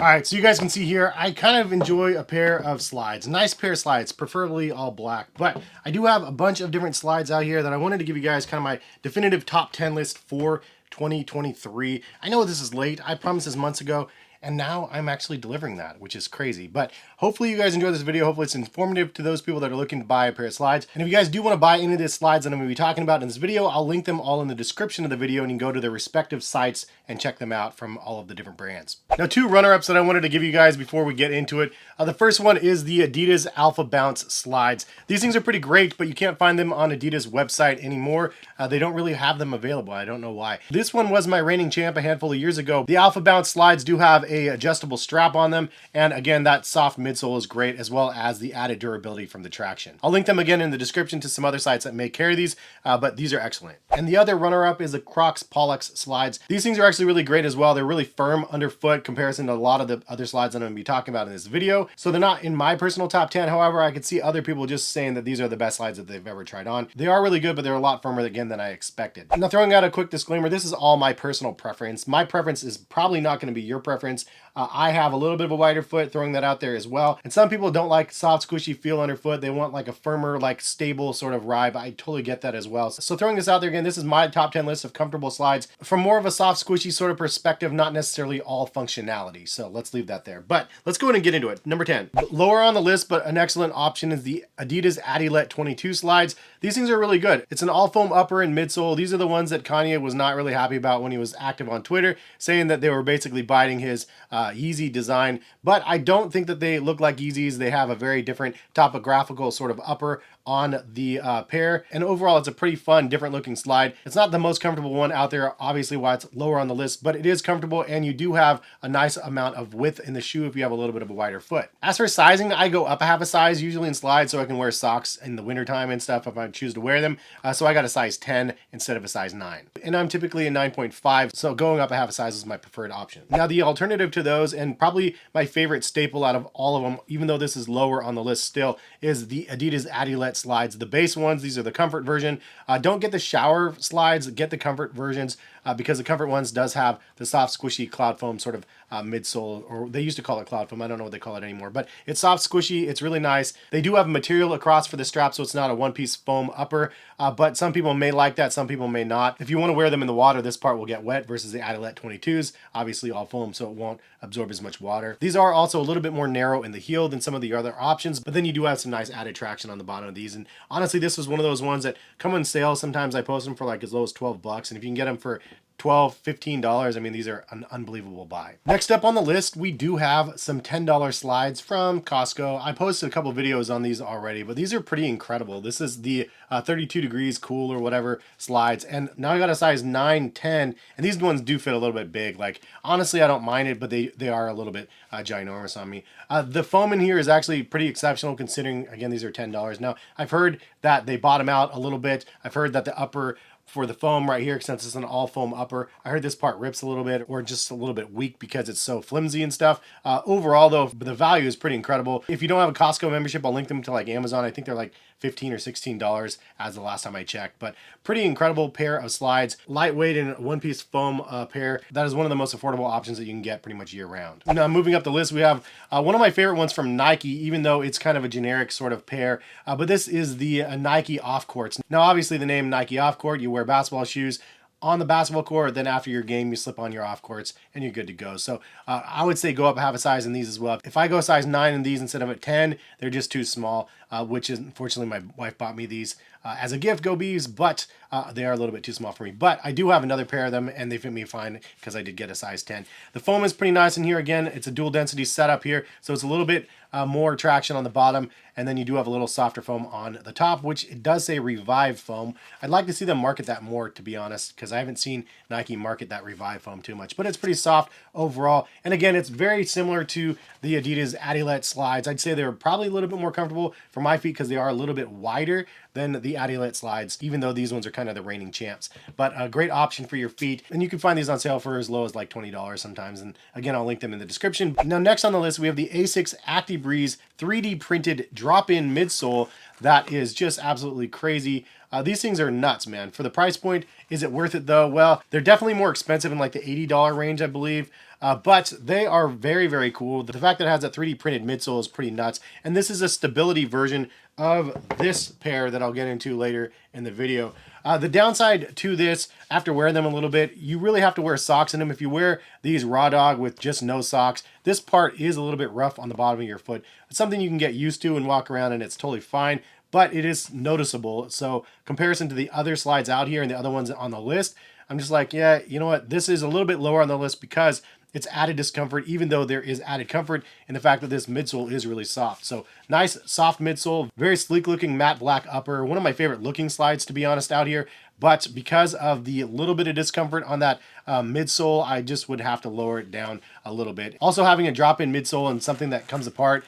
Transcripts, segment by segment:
All right, so you guys can see here, I kind of enjoy a pair of slides, a nice pair of slides, preferably all black. But I do have a bunch of different slides out here that I wanted to give you guys kind of my definitive top 10 list for 2023. I know this is late. I promised this months ago, and now I'm actually delivering that, which is crazy. But hopefully you guys enjoy this video. Hopefully it's informative to those people that are looking to buy a pair of slides. And if you guys do want to buy any of the slides that I'm going to be talking about in this video, I'll link them all in the description of the video, and you can go to their respective sites and check them out from all of the different brands. Now, two runner-ups that I wanted to give you guys before we get into it. The first one is the Adidas Alpha Bounce slides. These things are pretty great, but you can't find them on Adidas website anymore. They don't really have them available. I don't know why. This one was my reigning champ a handful of years ago. The Alpha Bounce slides do have a adjustable strap on them, and again, that soft midsole is great, as well as the added durability from the traction. I'll link them again in the description to some other sites that may carry these, but these are excellent. And the other runner-up is the Crocs Pollux slides. These things are actually really great as well. They're really firm underfoot comparison to a lot of the other slides that I'm going to be talking about in this video. So they're not in my personal top 10. However, I could see other people just saying that these are the best slides that they've ever tried on. They are really good, but they're a lot firmer again than I expected. Now, throwing out a quick disclaimer, this is all my personal preference. My preference is probably not going to be your preference. I have a little bit of a wider foot, throwing that out there as well. And some people don't like soft, squishy feel underfoot. They want like a firmer, like stable sort of ride. I totally get that as well. So throwing this out there again, this is my top 10 list of comfortable slides from more of a soft, squishy sort of perspective, not necessarily all functionality. So let's leave that there. But let's go ahead and get into it. Number 10. Lower on the list, but an excellent option is the Adidas Adilet 22 slides. These things are really good. It's an all foam upper and midsole. These are the ones that Kanye was not really happy about when he was active on Twitter, saying that they were basically biting his Yeezy design. But I don't think that they look like Yeezys. They have a very different topographical sort of upper on the pair, and overall it's a pretty fun, different looking slide. It's not the most comfortable one out there, obviously why it's lower on the list, but it is comfortable, and you do have a nice amount of width in the shoe if you have a little bit of a wider foot. As for sizing, I go up a half a size usually in slides so I can wear socks in the wintertime and stuff if I choose to wear them. So I got a size 10 instead of a size 9. And I'm typically a 9.5, so going up a half a size is my preferred option. Now, the alternative to those, and probably my favorite staple out of all of them, even though this is lower on the list still, is the Adidas Adilet slides. The base ones, these are the comfort version. Don't get the shower slides, get the comfort versions, because the comfort ones does have the soft, squishy cloud foam sort of midsole, or they used to call it cloud foam. I don't know what they call it anymore, but it's soft, squishy. It's really nice. They do have material across for the strap, so it's not a one-piece foam upper, but some people may like that, some people may not. If you want to wear them in the water, this part will get wet versus the Adilet 22s, obviously all foam, so it won't absorb as much water. These are also a little bit more narrow in the heel than some of the other options, but then you do have some nice added traction on the bottom of these. And honestly, this was one of those ones that come on sale. Sometimes I post them for like as low as 12 bucks, and if you can get them for $12, $15, I mean, these are an unbelievable buy. Next up on the list, we do have some $10 slides from Costco. I posted a couple videos on these already, but these are pretty incredible. This is the 32 degrees cool or whatever slides, and now I got a size 9, 10, and these ones do fit a little bit big. Like, honestly, I don't mind it, but they are a little bit ginormous on me. The foam in here is actually pretty exceptional considering, again, these are $10. Now, I've heard that they bottom out a little bit. I've heard that the upper for the foam right here, since it's an all foam upper, I heard this part rips a little bit or just a little bit weak because it's so flimsy and stuff. Overall though, the value is pretty incredible. If you don't have a Costco membership, I'll link them to like Amazon. I think they're like $15 or $16 as the last time I checked, but pretty incredible pair of slides, lightweight and one-piece foam pair. That is one of the most affordable options that you can get pretty much year round. Now, moving up the list, we have one of my favorite ones from Nike, even though it's kind of a generic sort of pair, but this is the Nike Off Courts. Now, obviously the name Nike Off Court, you wear basketball shoes on the basketball court, then after your game, you slip on your off courts and you're good to go. So I would say go up half a size in these as well. If I go size 9 in these instead of a 10, they're just too small, which is unfortunately my wife bought me these as a gift, go bees, but they are a little bit too small for me. But I do have another pair of them and they fit me fine because I did get a size 10. The foam is pretty nice in here. Again, it's a dual density setup here, so it's a little bit more traction on the bottom, and then you do have a little softer foam on the top, which it does say Revive foam. I'd like to see them market that more, to be honest, because I haven't seen Nike market that Revive foam too much, but it's pretty soft overall. And again, it's very similar to the Adidas Adilet slides. I'd say they're probably a little bit more comfortable for my feet because they are a little bit wider than the Adilet slides, even though these ones are kind of the reigning champs. But a great option for your feet, and you can find these on sale for as low as like $20 sometimes, and again, I'll link them in the description. Now, next on the list, we have the Asics ActiBreeze 3D printed drop-in midsole. That is just absolutely crazy. These things are nuts, man. For the price point, is it worth it though? Well, they're definitely more expensive in like the $80 range, I believe. But they are very, very cool. The fact that it has a 3D printed midsole is pretty nuts. And this is a stability version of this pair that I'll get into later in the video. The downside to this, after wearing them a little bit, you really have to wear socks in them. If you wear these Raw Dog with just no socks, this part is a little bit rough on the bottom of your foot. It's something you can get used to and walk around and it's totally fine, but it is noticeable. So comparison to the other slides out here and the other ones on the list, I'm just like, yeah, you know what? This is a little bit lower on the list because it's added discomfort, even though there is added comfort in the fact that this midsole is really soft. So nice, soft midsole, very sleek looking matte black upper. One of my favorite looking slides, to be honest, out here. But because of the little bit of discomfort on that midsole, I just would have to lower it down a little bit. Also having a drop-in midsole and something that comes apart,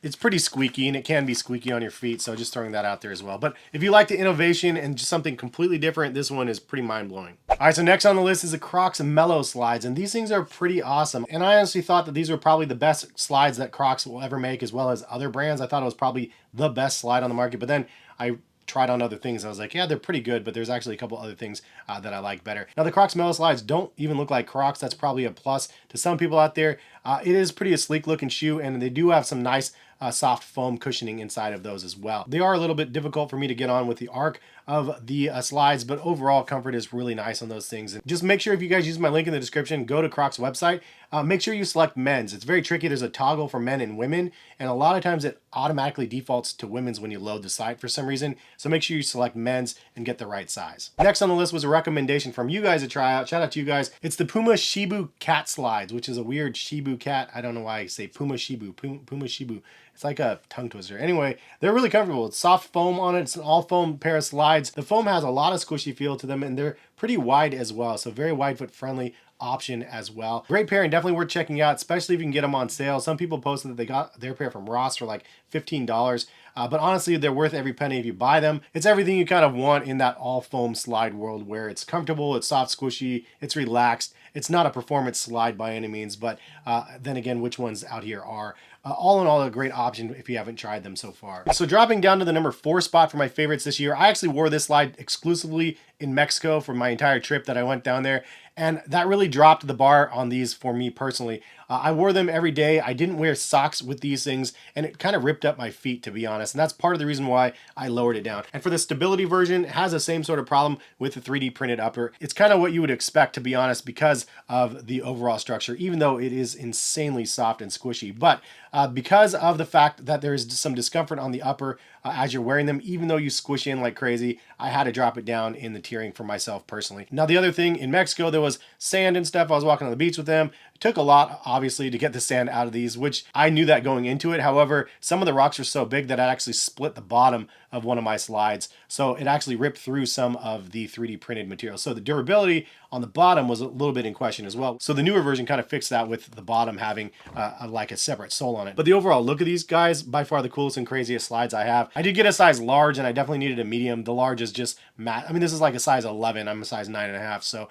it's pretty squeaky, and it can be squeaky on your feet, so just throwing that out there as well. But if you like the innovation and just something completely different, this one is pretty mind-blowing. All right, so next on the list is the Crocs Mellow slides, and these things are pretty awesome. And I honestly thought that these were probably the best slides that Crocs will ever make, as well as other brands. I thought it was probably the best slide on the market, but then I tried on other things. I was like, yeah, they're pretty good, but there's actually a couple other things that I like better. Now, the Crocs Mellow slides don't even look like Crocs. That's probably a plus to some people out there. It is pretty a sleek looking shoe, and they do have some nice soft foam cushioning inside of those as well. They are a little bit difficult for me to get on with the arc of the slides, but overall comfort is really nice on those things. And just make sure, if you guys use my link in the description, go to Crocs website, make sure you select men's. It's very tricky. There's a toggle for men and women, and a lot of times it automatically defaults to women's when you load the site for some reason. So make sure you select men's and get the right size. Next on the list was a recommendation from you guys to try out. Shout out to you guys. It's the Puma Shibu cat slides, which is a weird Shibu cat. I don't know why I say Puma Shibu. Puma Shibu. It's like a tongue twister. Anyway, they're really comfortable. It's soft foam on it. It's an all foam pair of slides. The foam has a lot of squishy feel to them, and they're pretty wide as well. So very wide foot friendly option as well. Great pair and definitely worth checking out, especially if you can get them on sale. Some people posted that they got their pair from Ross for like $15. But honestly, they're worth every penny if you buy them. It's everything you kind of want in that all foam slide world, where it's comfortable, it's soft, squishy, it's relaxed. It's not a performance slide by any means, but then again, which ones out here are? All in all, a great option if you haven't tried them so far. So dropping down to the number 4 spot for my favorites this year, I actually wore this slide exclusively in Mexico for my entire trip that I went down there. And that really dropped the bar on these for me personally. I wore them every day. I didn't wear socks with these things, and it kind of ripped up my feet, to be honest. And that's part of the reason why I lowered it down. And for the stability version, it has the same sort of problem with the 3D printed upper. It's kind of what you would expect, to be honest, because of the overall structure, even though it is insanely soft and squishy. But because of the fact that there is some discomfort on the upper as you're wearing them, even though you squish in like crazy, I had to drop it down in the tiering for myself personally. Now, the other thing, in Mexico, there was sand and stuff. I was walking on the beach with them. It took a lot, obviously, to get the sand out of these, which I knew that going into it. However, some of the rocks are so big that I actually split the bottom of one of my slides. So it actually ripped through some of the 3D printed material. So the durability on the bottom was a little bit in question as well. So the newer version kind of fixed that with the bottom having like a separate sole on it. But the overall look of these guys, by far the coolest and craziest slides I have. I did get a size large, and I definitely needed a medium. The large is just matte. I mean, this is like a size 11. I'm a size 9.5, so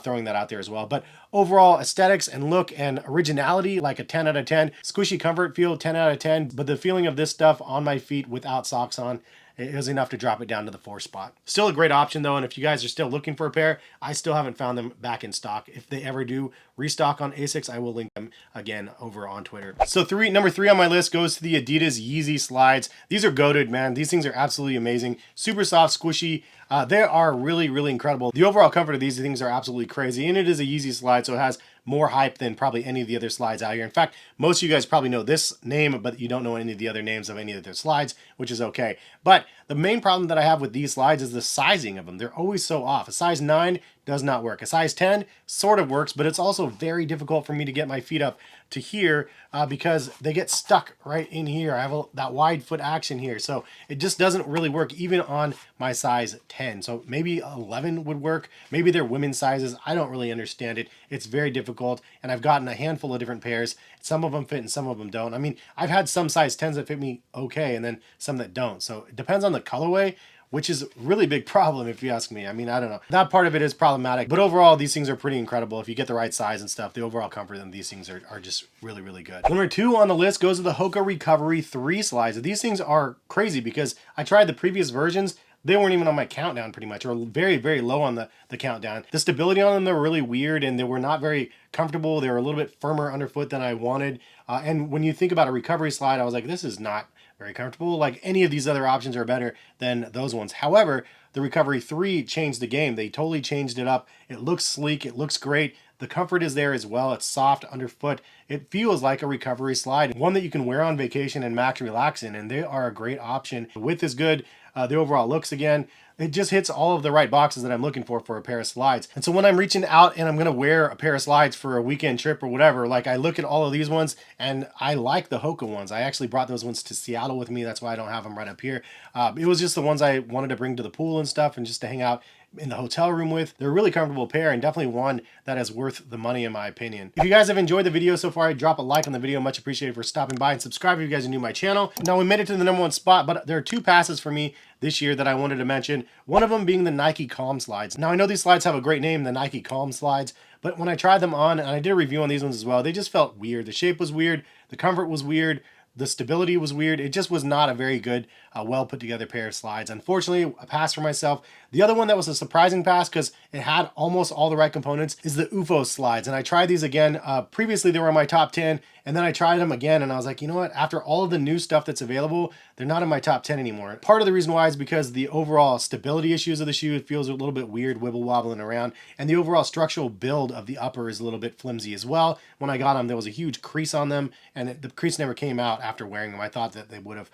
throwing that out there as well. But overall aesthetics and look and originality, like a 10 out of 10. Squishy comfort feel, 10 out of 10. But the feeling of this stuff on my feet without socks on, it was enough to drop it down to the 4 spot. Still a great option though, and if you guys are still looking for a pair, I still haven't found them back in stock. If they ever do restock on ASICS, I will link them again over on Twitter. So number 3 on my list goes to the Adidas Yeezy slides. These are goated, man. These things are absolutely amazing. Super soft, squishy. They are really, really incredible. The overall comfort of these things are absolutely crazy, and it is a Yeezy slide, so it has more hype than probably any of the other slides out here. In fact, most of you guys probably know this name, but you don't know any of the other names of any of their slides, which is okay. But the main problem that I have with these slides is the sizing of them. They're always so off. A size 9 does not work. A size 10 sort of works, but it's also very difficult for me to get my feet up to here because they get stuck right in here. I have that wide foot action here, so it just doesn't really work even on my size 10. So maybe 11 would work. Maybe they're women's sizes. I don't really understand it. It's very difficult, and I've gotten a handful of different pairs. Some of them fit and some of them don't. I mean, I've had some size 10s that fit me okay, and then some that don't. So it depends on the colorway, which is a really big problem if you ask me. I mean, I don't know. That part of it is problematic, but overall, these things are pretty incredible. If you get the right size and stuff, the overall comfort of these things are just really, really good. Number 2 on the list goes to the Hoka Recovery 3 slides. These things are crazy because I tried the previous versions. they weren't even on my countdown pretty much, or very, very low on the countdown. The stability on them, they were really weird, and they were not very comfortable. They were a little bit firmer underfoot than I wanted. And when you think about a recovery slide, I was like, this is not very comfortable. Like any of these other options are better than those ones. However, the Recovery 3 changed the game. They totally changed it up. It looks sleek. It looks great. The comfort is there as well. It's soft underfoot. It feels like a recovery slide, one that you can wear on vacation and max relax in, and they are a great option. The width is good. The overall looks, again, it just hits all of the right boxes that I'm looking for a pair of slides. And so when I'm reaching out and I'm going to wear a pair of slides for a weekend trip or whatever, like I look at all of these ones and I like the Hoka ones. I actually brought those ones to Seattle with me. That's why I don't have them right up here. It was just the ones I wanted to bring to the pool and stuff and just to hang out in the hotel room with. They're a really comfortable pair and definitely one that is worth the money in my opinion. If you guys have enjoyed the video so far, drop a like on the video. Much appreciated for stopping by, and subscribe if you guys are new to my channel. Now we made it to the #1 spot, but there are 2 passes for me this year that I wanted to mention. One of them being the Nike Calm slides. Now I know these slides have a great name, the Nike Calm slides, but when I tried them on, and I did a review on these ones as well, they just felt weird. The shape was weird, the comfort was weird, the stability was weird. It just was not a very good, well put together pair of slides. Unfortunately, a pass for myself. The other one that was a surprising pass because it had almost all the right components is the UFO slides. And I tried these again. Previously, they were in my top 10. And then I tried them again and I was like, you know what? After all of the new stuff that's available, they're not in my top 10 anymore. Part of the reason why is because the overall stability issues of the shoe, it feels a little bit weird, wibble wobbling around. And the overall structural build of the upper is a little bit flimsy as well. When I got them, there was a huge crease on them and the crease never came out after wearing them. I thought that they would have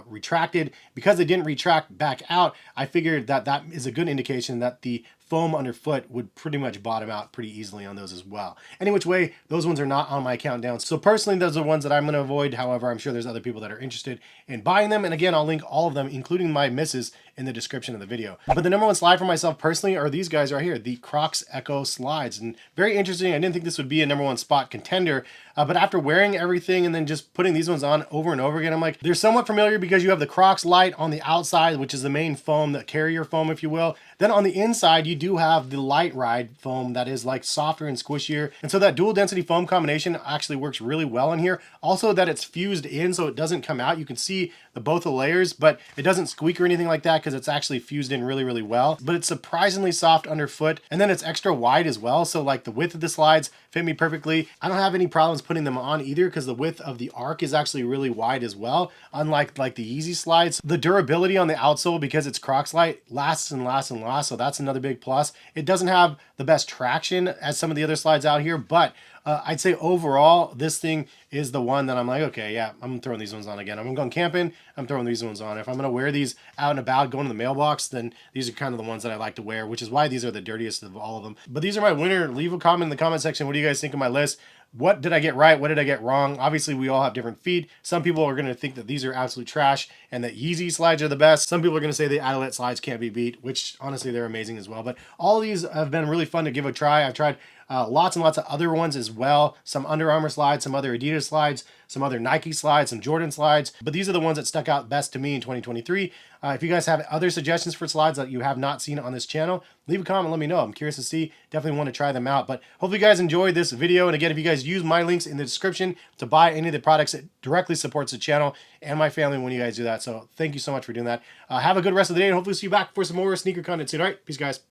retracted. Because they didn't retract back out, I figured that that is a good indication that the foam underfoot would pretty much bottom out pretty easily on those as well. Any which way, those ones are not on my countdown. So personally, those are ones that I'm going to avoid. However, I'm sure there's other people that are interested in buying them. And again, I'll link all of them, including my misses, in the description of the video. But the #1 slide for myself personally are these guys right here, the Crocs Echo slides. And very interesting. I didn't think this would be a #1 spot contender, but after wearing everything and then just putting these ones on over and over again, I'm like, they're somewhat familiar because you have the Crocs Light on the outside, which is the main foam, the carrier foam, if you will. Then on the inside, you do have the Light Ride foam that is like softer and squishier. And so that dual density foam combination actually works really well in here. Also that it's fused in so it doesn't come out. You can see both the layers, but it doesn't squeak or anything like that because it's actually fused in really, really well. But it's surprisingly soft underfoot, and then it's extra wide as well. So like the width of the slides fit me perfectly. I don't have any problems putting them on either because the width of the arc is actually really wide as well. Unlike like the Yeezy slides, the durability on the outsole, because it's Crocs Light, lasts and lasts and lasts. So that's another big plus. It doesn't have the best traction as some of the other slides out here, but I'd say overall, this thing is the one that I'm like, okay, yeah, I'm throwing these ones on again. I'm going camping, I'm throwing these ones on. If I'm going to wear these out and about, going to the mailbox, then these are kind of the ones that I like to wear, which is why these are the dirtiest of all of them. But these are my winner. Leave a comment in the comment section. What do you guys think of my list? What did I get right? What did I get wrong? Obviously, we all have different feet. Some people are going to think that these are absolute trash and that Yeezy slides are the best. Some people are going to say the Adilette slides can't be beat, which honestly, they're amazing as well. But all of these have been really fun to give a try. I've tried lots and lots of other ones as well. Some Under Armour slides, some other Adidas slides, some other Nike slides, some Jordan slides. But these are the ones that stuck out best to me in 2023. If you guys have other suggestions for slides that you have not seen on this channel, leave a comment, let me know. I'm curious to see. Definitely want to try them out. But hopefully you guys enjoyed this video. And again, if you guys use my links in the description to buy any of the products, it directly supports the channel and my family when you guys do that. So thank you so much for doing that. Have a good rest of the day, and hopefully see you back for some more sneaker content soon. All right, peace, guys.